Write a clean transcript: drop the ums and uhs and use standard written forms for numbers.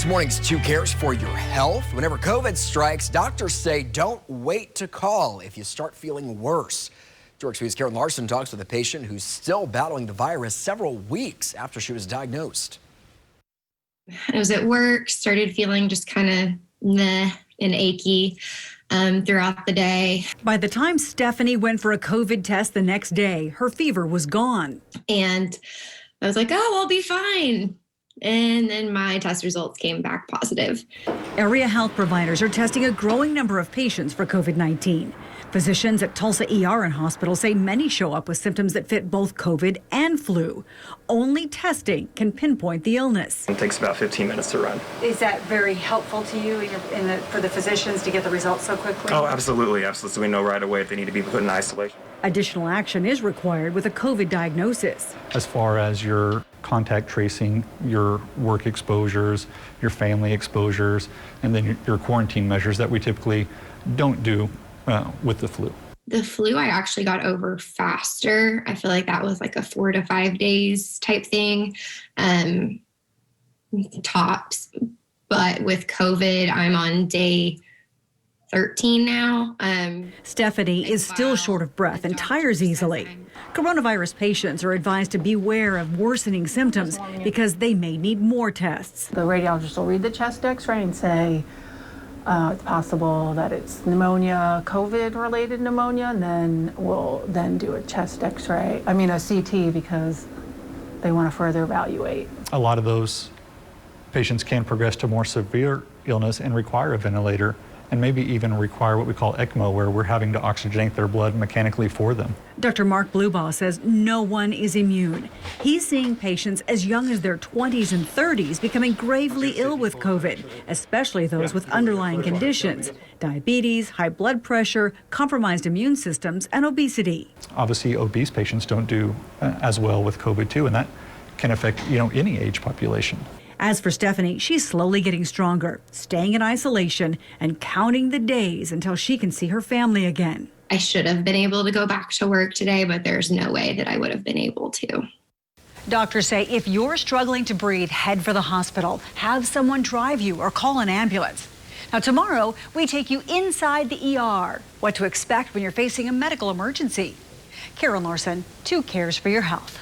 This morning's 2 Cares for your health. Whenever COVID strikes, doctors say don't wait to call if you start feeling worse. George Sweet's Karen Larson talks with a patient who's still battling the virus several weeks after she was diagnosed. I was at work, started feeling just kind of meh and achy throughout the day. By the time Stephanie went for a COVID test the next day, her fever was gone. And I was like, oh, I'll be fine. And then my test results came back positive. Area health providers are testing a growing number of patients for COVID-19. Physicians at Tulsa ER and hospital say many show up with symptoms that fit both COVID and flu. Only testing can pinpoint the illness. It takes about 15 minutes to run. Is that very helpful to you for the physicians to get the results so quickly? Oh, absolutely, absolutely. So we know right away if they need to be put in isolation. Additional action is required with a COVID diagnosis. As far as your contact tracing, your work exposures, your family exposures, and then your quarantine measures that we typically don't do with the flu. The flu I actually got over faster. I feel like that was like a 4 to 5 days type thing, tops. But with COVID, I'm on day 13 now. Stephanie is still short of breath and tires easily. Coronavirus patients are advised to beware of worsening symptoms because they may need more tests. The radiologist will read the chest x-ray and say it's possible that it's pneumonia, COVID-related pneumonia, and then we'll do a chest x-ray, a CT, because they want to further evaluate. A lot of those patients can progress to more severe illness and require a ventilator, and maybe even require what we call ECMO, where we're having to oxygenate their blood mechanically for them. Dr. Mark Blubaugh says no one is immune. He's seeing patients as young as their 20s and 30s becoming gravely ill with COVID, especially those with underlying conditions, diabetes, high blood pressure, compromised immune systems, and obesity. Obviously, obese patients don't do as well with COVID too, and that can affect, any age population. As for Stephanie, she's slowly getting stronger, staying in isolation and counting the days until she can see her family again. I should have been able to go back to work today, but there's no way that I would have been able to. Doctors say if you're struggling to breathe, head for the hospital. Have someone drive you or call an ambulance. Now, tomorrow, we take you inside the ER. What to expect when you're facing a medical emergency. Karen Larson, 2 Cares for your health.